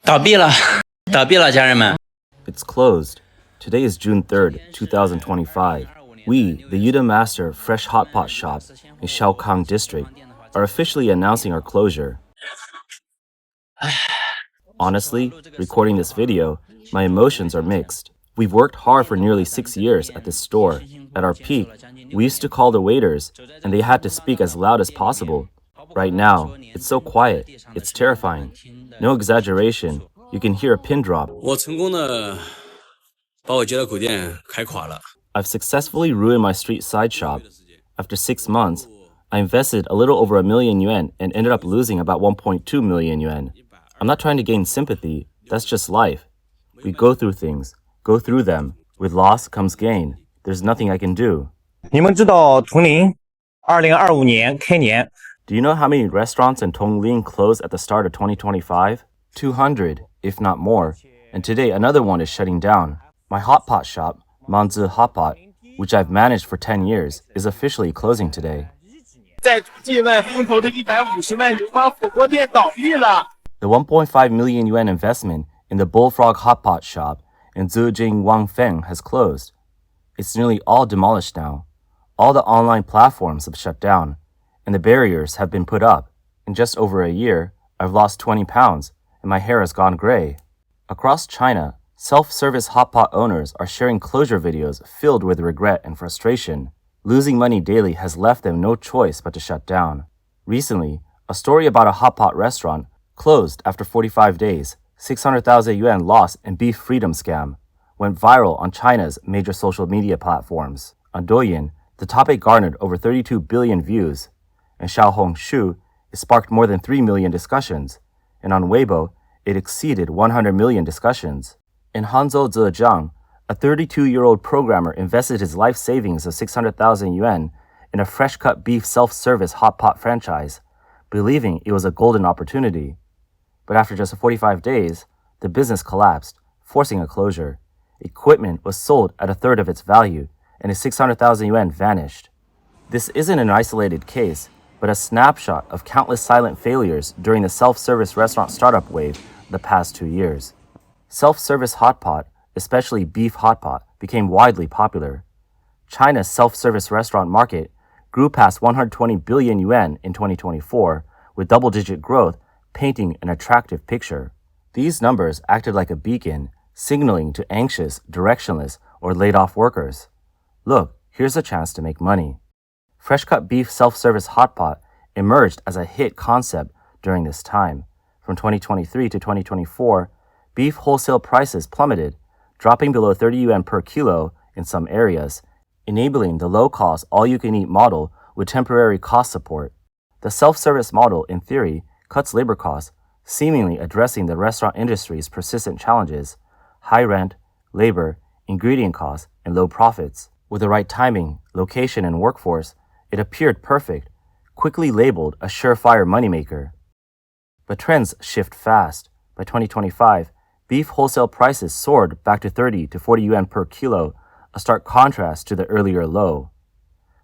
倒闭了，倒闭了，家人们。 It's closed. Today is June 3rd, 2025. We, the Yuda Master Fresh Hotpot Shop in Shaokang District, are officially announcing our closure. Honestly, recording this video, my emotions are mixed. We've worked hard for nearly 6 years at this store. At our peak, we used to call the waiters, and they had to speak as loud as possible. Right now, it's so quiet, it's terrifying. No exaggeration, you can hear a pin drop. I've successfully ruined my street side shop. After 6 months, I invested a little over $1,000,000 and ended up losing about 1.2 million yuan. I'm not trying to gain sympathy, that's just life. We go through things, go through them. With loss comes gain. There's nothing I can do. 你们知道铜陵2025年开年 Do you know how many restaurants in Tongling closed at the start of 2025? 200, if not more. And today another one is shutting down. My hotpot shop, Manzi Hotpot, which I've managed for 10 years, is officially closing today. 在境外风投的150万牛蛙火锅店倒闭了。 The 1.5 million yuan investment in the Bullfrog Hotpot shop in Zhejiang Wangfeng has closed. It's nearly all demolished now. All the online platforms have shut down, and the barriers have been put up. In just over a year, I've lost 20 pounds, and my hair has gone gray. Across China, self-service hotpot owners are sharing closure videos filled with regret and frustration. Losing money daily has left them no choice but to shut down. Recently, a story about a hotpot restaurant closed after 45 days, 600,000 yuan loss in beef freedom scam, went viral on China's major social media platforms. On Douyin, the topic garnered over 32 billion views. In Xiaohongshu, it sparked more than 3 million discussions. And on Weibo, it exceeded 100 million discussions. In Hanzhou Zhejiang, a 32-year-old programmer invested his life savings of 600,000 yuan in a fresh-cut beef self-service hotpot franchise, believing it was a golden opportunity. But after just 45 days, the business collapsed, forcing a closure. Equipment was sold at a third of its value, and his 600,000 yuan vanished. This isn't an isolated case, but a snapshot of countless silent failures during the self-service restaurant startup wave the past 2 years. Self-service hotpot, especially beef hotpot, became widely popular. China's self-service restaurant market grew past 120 billion yuan in 2024, with double-digit growth painting an attractive picture. These numbers acted like a beacon, signaling to anxious, directionless, or laid-off workers. Look, here's a chance to make money. Fresh-cut beef self-service hotpot emerged as a hit concept during this time. From 2023 to 2024, beef wholesale prices plummeted, dropping below 30 yuan per kilo in some areas, enabling the low-cost, all-you-can-eat model with temporary cost support. The self-service model, in theory, cuts labor costs, seemingly addressing the restaurant industry's persistent challenges: high rent, labor, ingredient costs, and low profits. With the right timing, location, and workforce, it appeared perfect, quickly labeled a surefire moneymaker. But trends shift fast. By 2025, beef wholesale prices soared back to 30 to 40 yuan per kilo, a stark contrast to the earlier low.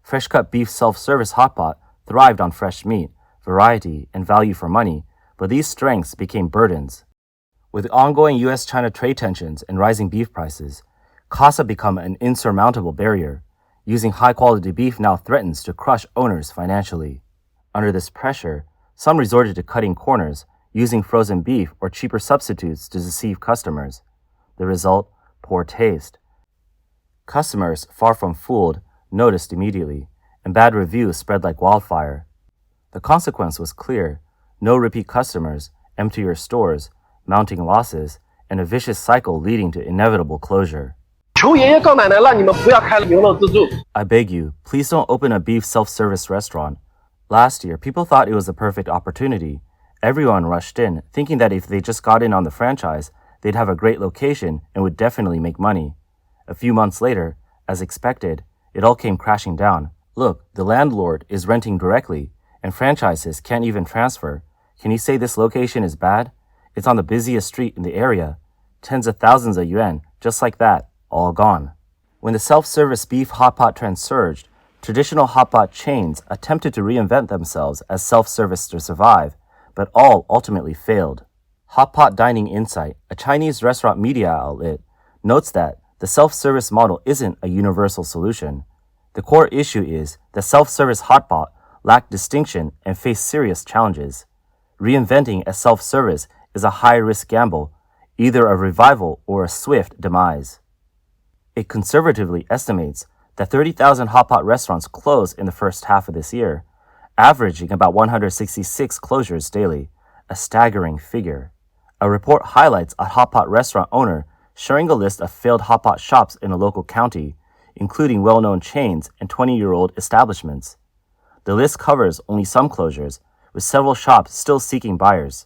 Fresh-cut beef self-service hotpot thrived on fresh meat, variety, and value for money, but these strengths became burdens. With ongoing US-China trade tensions and rising beef prices, costs have become an insurmountable barrier. Using high-quality beef now threatens to crush owners financially. Under this pressure, some resorted to cutting corners, using frozen beef or cheaper substitutes to deceive customers. The result, poor taste. Customers, far from fooled, noticed immediately, and bad reviews spread like wildfire. The consequence was clear: no repeat customers, emptier stores, mounting losses, and a vicious cycle leading to inevitable closure. I beg you, please don't open a beef self-service restaurant. Last year, people thought it was a perfect opportunity. Everyone rushed in, thinking that if they just got in on the franchise, they'd have a great location and would definitely make money. A few months later, as expected, it all came crashing down. Look, the landlord is renting directly, and franchises can't even transfer. Can you say this location is bad? It's on the busiest street in the area. Tens of thousands of yuan, just like that, all gone. When the self-service beef hotpot trend surged, traditional hotpot chains attempted to reinvent themselves as self-service to survive, but all ultimately failed. Hotpot Dining Insight, a Chinese restaurant media outlet, notes that the self-service model isn't a universal solution. The core issue is that self-service hotpot lack distinction and face serious challenges. Reinventing as self-service is a high-risk gamble, either a revival or a swift demise. It conservatively estimates that 30,000 hotpot restaurants closed in the first half of this year, averaging about 166 closures daily, a staggering figure. A report highlights a hotpot restaurant owner sharing a list of failed hotpot shops in a local county, including well-known chains and 20-year-old establishments. The list covers only some closures, with several shops still seeking buyers.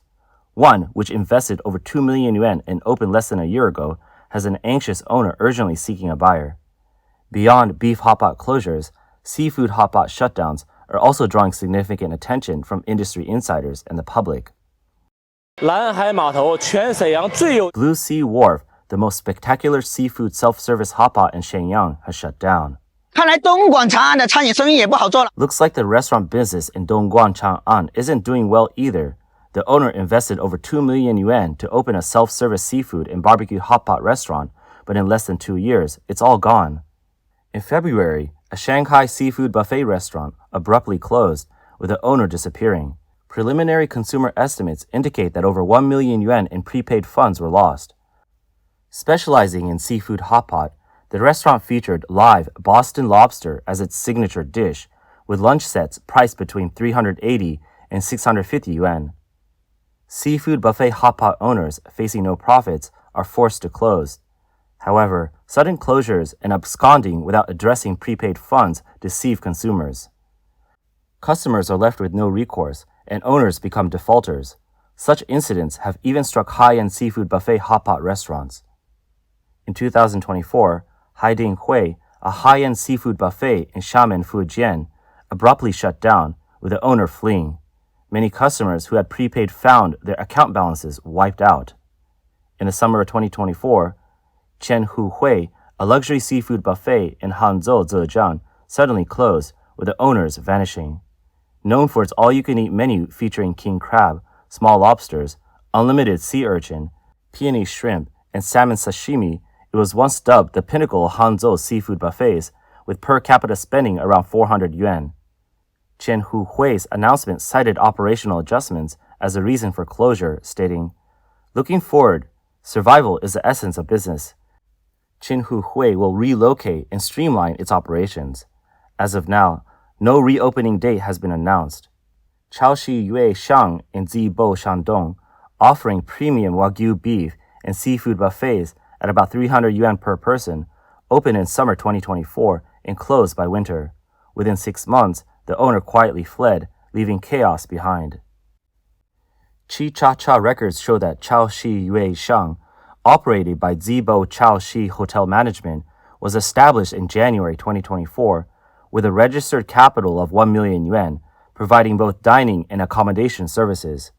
One, which invested over 2 million yuan and opened less than a year ago, has an anxious owner urgently seeking a buyer. Beyond beef hotpot closures, seafood hotpot shutdowns are also drawing significant attention from industry insiders and the public. 蓝海码头全沈阳最有 Blue Sea Wharf, the most spectacular seafood self-service hotpot in Shenyang, has shut down. 看来东莞长安的餐饮生意也不好做了。 Looks like the restaurant business in Dongguan Chang'an isn't doing well either. The owner invested over 2 million yuan to open a self-service seafood and barbecue hotpot restaurant, but in less than 2 years, it's all gone. In February, a Shanghai seafood buffet restaurant abruptly closed, with the owner disappearing. Preliminary consumer estimates indicate that over 1 million yuan in prepaid funds were lost. Specializing in seafood hotpot, the restaurant featured live Boston lobster as its signature dish, with lunch sets priced between 380 and 650 yuan. Seafood buffet hotpot owners facing no profits are forced to close. However, sudden closures and absconding without addressing prepaid funds deceive consumers. Customers are left with no recourse, and owners become defaulters. Such incidents have even struck high-end seafood buffet hotpot restaurants. In 2024, Haiding Hui, a high-end seafood buffet in Xiamen, Fujian, abruptly shut down, with the owner fleeing. Many customers who had prepaid found their account balances wiped out. In the summer of 2024, Chen Hu Hui, a luxury seafood buffet in Hanzhou, Zhejiang, suddenly closed, with the owners vanishing. Known for its all-you-can-eat menu featuring king crab, small lobsters, unlimited sea urchin, peony shrimp, and salmon sashimi, it was once dubbed the pinnacle of Hanzhou seafood buffets, with per capita spending around 400 yuan. Chen Hu Hui's announcement cited operational adjustments as a reason for closure, stating, "Looking forward, survival is the essence of business. Chen Hu Hui will relocate and streamline its operations. As of now, no reopening date has been announced." Chaoshi Yue Shang in Zibo, Shandong, offering premium Wagyu beef and seafood buffets at about 300 yuan per person, opened in summer 2024 and closed by winter. Within 6 months, the owner quietly fled, leaving chaos behind. Chi Cha Cha records show that Chaoshi Yue Shang, operated by Zibo Chaoshi Hotel Management, was established in January 2024 with a registered capital of 1 million yuan, providing both dining and accommodation services.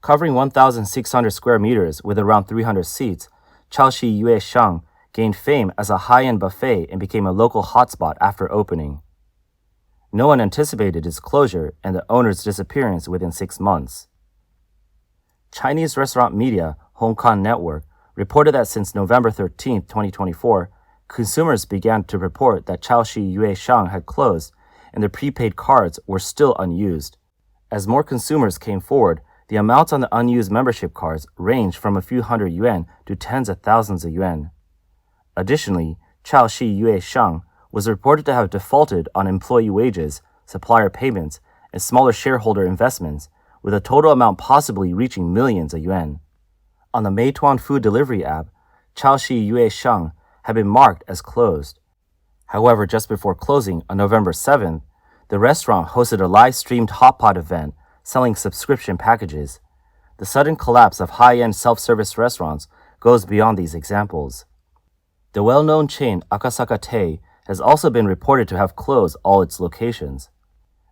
Covering 1,600 square meters with around 300 seats, Chaoshi Yue Shang gained fame as a high-end buffet and became a local hotspot after opening. No one anticipated its closure and the owner's disappearance within 6 months. Chinese restaurant media Hong Kong Network reported that since November 13, 2024, consumers began to report that Chaoshi Yue Shang had closed and their prepaid cards were still unused. As more consumers came forward, the amounts on the unused membership cards ranged from a few hundred yuan to tens of thousands of yuan. Additionally, Chaoshi Yue Shang was reported to have defaulted on employee wages, supplier payments, and smaller shareholder investments, with a total amount possibly reaching millions of yuan. On the Meituan food delivery app, Chaoshi Yue Shang had been marked as closed. However, just before closing on November 7th, the restaurant hosted a live-streamed hotpot event selling subscription packages. The sudden collapse of high-end self-service restaurants goes beyond these examples. The well-known chain Akasaka Tei has also been reported to have closed all its locations.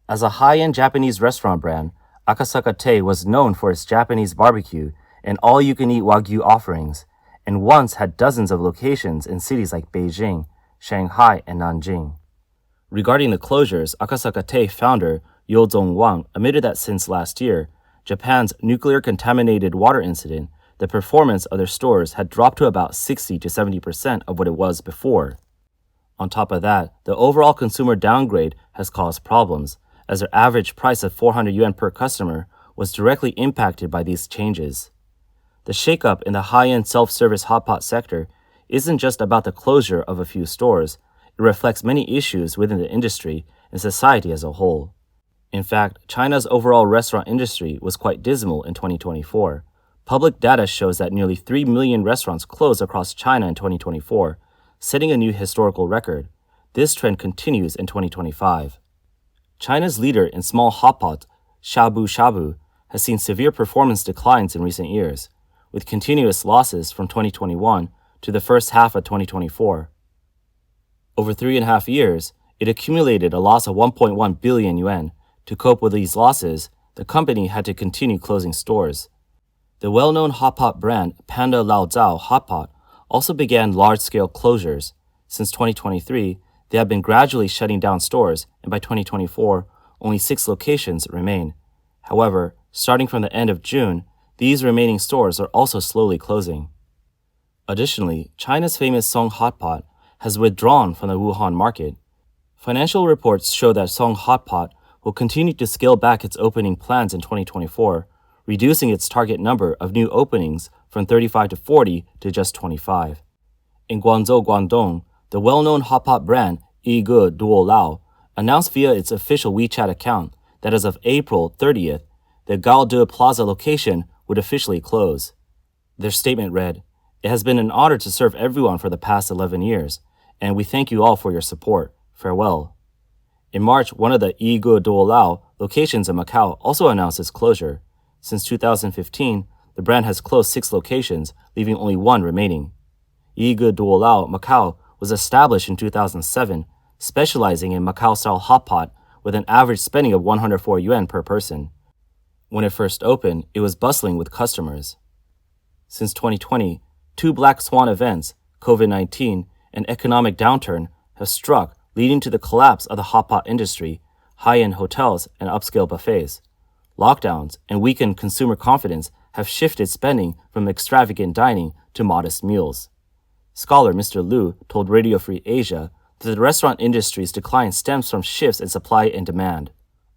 As a high-end Japanese restaurant brand, Akasaka Tei was known for its Japanese barbecue and all-you-can-eat Wagyu offerings, and once had dozens of locations in cities like Beijing, Shanghai, and Nanjing. Regarding the closures, Akasaka Tei founder Yo Zongwang admitted that since last year, Japan's nuclear contaminated water incident, the performance of their stores had dropped to about 60 to 70% of what it was before. On top of that, the overall consumer downgrade has caused problems, as their average price of 400 yuan per customer was directly impacted by these changes. The shakeup in the high-end self-service hotpot sector isn't just about the closure of a few stores, it reflects many issues within the industry and society as a whole. In fact, China's overall restaurant industry was quite dismal in 2024. Public data shows that nearly 3 million restaurants closed across China in 2024, setting a new historical record. This trend continues in 2025. China's leader in small hotpot, shabu shabu, has seen severe performance declines in recent years, with continuous losses from 2021 to the first half of 2024. Over 3.5 years, it accumulated a loss of 1.1 billion yuan. To cope with these losses, the company had to continue closing stores. The well-known hotpot brand Panda Lao Zhao Hotpot also began large-scale closures. Since 2023, they have been gradually shutting down stores, and by 2024, only 6 locations remain. However, starting from the end of June, these remaining stores are also slowly closing. Additionally, China's famous Song Hotpot has withdrawn from the Wuhan market. Financial reports show that Song Hotpot will continue to scale back its opening plans in 2024, reducing its target number of new openings from 35 to 40 to just 25. In Guangzhou, Guangdong, the well-known hotpot brand Yi Ge Duo Lao announced via its official WeChat account that as of April 30th, the Gaode Plaza location would officially close. Their statement read, "It has been an honor to serve everyone for the past 11 years, and we thank you all for your support. Farewell." In March, one of the Yi Ge Duo Lao locations in Macau also announced its closure. Since 2015, the brand has closed 6 locations, leaving only 1 remaining. Yi Ge Duo Lao Macau was established in 2007, specializing in Macau-style hotpot with an average spending of 104 yuan per person. When it first opened, it was bustling with customers. Since 2020, 2 black swan events, COVID-19 and economic downturn, have struck, leading to the collapse of the hotpot industry, high-end hotels, and upscale buffets. Lockdowns and weakened consumer confidence have shifted spending from extravagant dining to modest meals. Scholar Mr. Liu told Radio Free Asia that the restaurant industry's decline stems from shifts in supply and demand.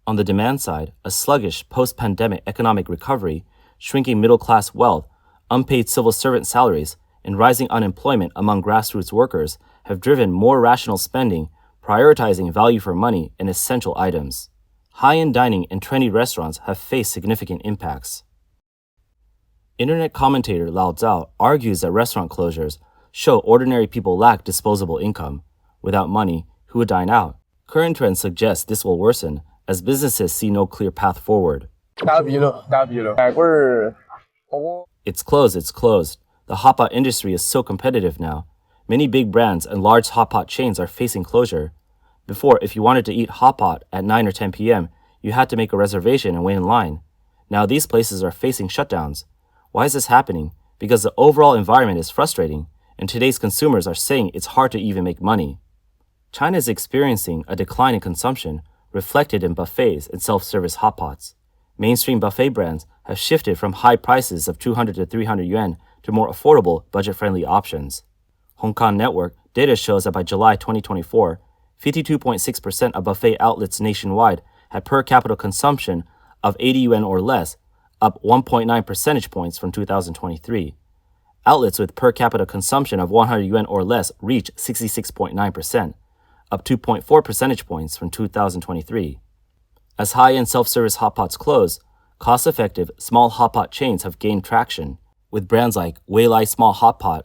On the demand side, a sluggish post-pandemic economic recovery, shrinking middle-class wealth, unpaid civil servant salaries, and rising unemployment among grassroots workers have driven more rational spending, prioritizing value for money and essential items. High-end dining and trendy restaurants have faced significant impacts. Internet commentator Lao Zhao argues that restaurant closures show ordinary people lack disposable income. Without money, who would dine out? Current trends suggest this will worsen as businesses see no clear path forward. It's closed. The hotpot industry is so competitive now. Many big brands and large hotpot chains are facing closure. Before, if you wanted to eat hotpot at 9 or 10 p.m., you had to make a reservation and wait in line. Now these places are facing shutdowns. Why is this happening? Because the overall environment is frustrating, and today's consumers are saying it's hard to even make money. China is experiencing a decline in consumption, reflected in buffets and self-service hotpots. Mainstream buffet brands have shifted from high prices of 200 to 300 yuan to more affordable, budget-friendly options. Hong Kong Network data shows that by July 2024, 52.6% of buffet outlets nationwide had per capita consumption of 80 yuan or less, up 1.9 percentage points from 2023. Outlets with per capita consumption of 100 yuan or less reached 66.9%, up 2.4 percentage points from 2023. As high-end self-service hotpots close, cost-effective small hotpot chains have gained traction, with brands like Weilai Small Hotpot,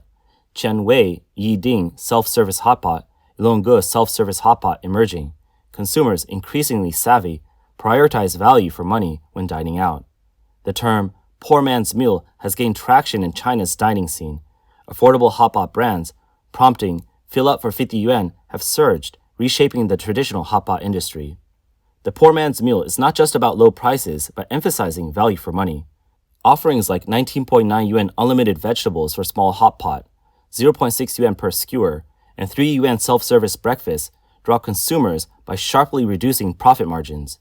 Chen Wei Yiding Self-Service Hotpot, Longge Self-Service Hotpot emerging. Consumers, increasingly savvy, prioritize value for money when dining out. The term poor man's meal has gained traction in China's dining scene. Affordable hotpot brands, prompting fill up for 50 yuan, have surged, reshaping the traditional hotpot industry. The poor man's meal is not just about low prices, but emphasizing value for money. Offerings like 19.9 yuan unlimited vegetables for small hotpot, 0.6 yuan per skewer, and 3 yuan self-service breakfast draw consumers by sharply reducing profit margins.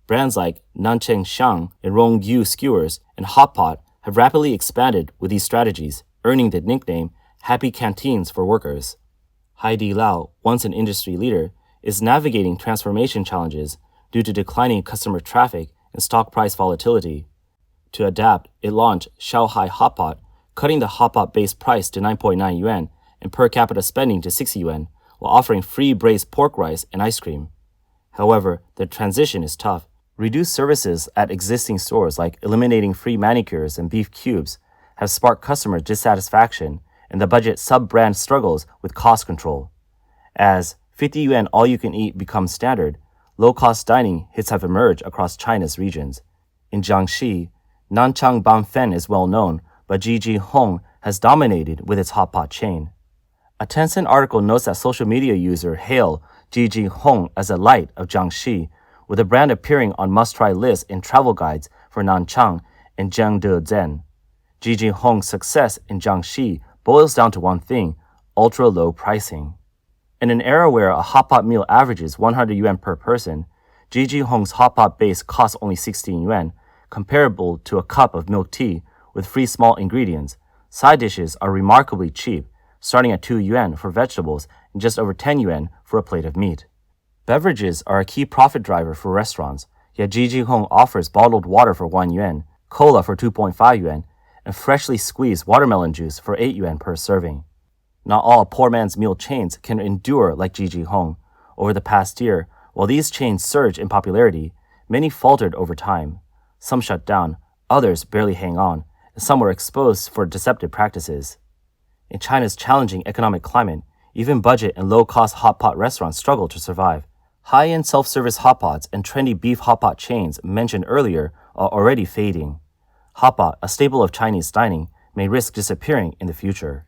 Brands like Nancheng Shang and Rongyu Skewers and Hotpot have rapidly expanded with these strategies, earning the nickname Happy Canteens for Workers. Haidilao, once an industry leader, is navigating transformation challenges due to declining customer traffic and stock price volatility. To adapt, it launched Shanghai Hotpot, cutting the Hotpot base price to 9.9 yuan and per capita spending to 60 yuan, while offering free braised pork rice and ice cream. However, the transition is tough. Reduced services at existing stores like eliminating free manicures and beef cubes have sparked customer dissatisfaction, and the budget sub-brand struggles with cost control. As 50 yuan all-you-can-eat becomes standard, low-cost dining hits have emerged across China's regions. In Jiangxi, Nanchang Banfen is well known, but Jiji Hong has dominated with its Hotpot chain. A Tencent article notes that social media user hail Jiji Hong as a light of Jiangxi, with the brand appearing on must-try lists in travel guides for Nanchang and Jiangdezhen. Jiji Hong's success in Jiangxi boils down to one thing: ultra-low pricing. In an era where a Hotpot meal averages 100 yuan per person, Jiji Hong's Hotpot base costs only 16 yuan, comparable to a cup of milk tea with free small ingredients. Side dishes are remarkably cheap, starting at 2 yuan for vegetables and just over 10 yuan for a plate of meat. Beverages are a key profit driver for restaurants, yet Jiji Hong offers bottled water for 1 yuan, cola for 2.5 yuan, and freshly squeezed watermelon juice for 8 yuan per serving. Not all poor man's meal chains can endure like Jiji Hong. Over the past year, while these chains surged in popularity, many faltered over time. Some shut down, others barely hang on, and some were exposed for deceptive practices. In China's challenging economic climate, even budget and low-cost hotpot restaurants struggle to survive. High-end self-service hotpots and trendy beef hotpot chains mentioned earlier are already fading. Hotpot, a staple of Chinese dining, may risk disappearing in the future.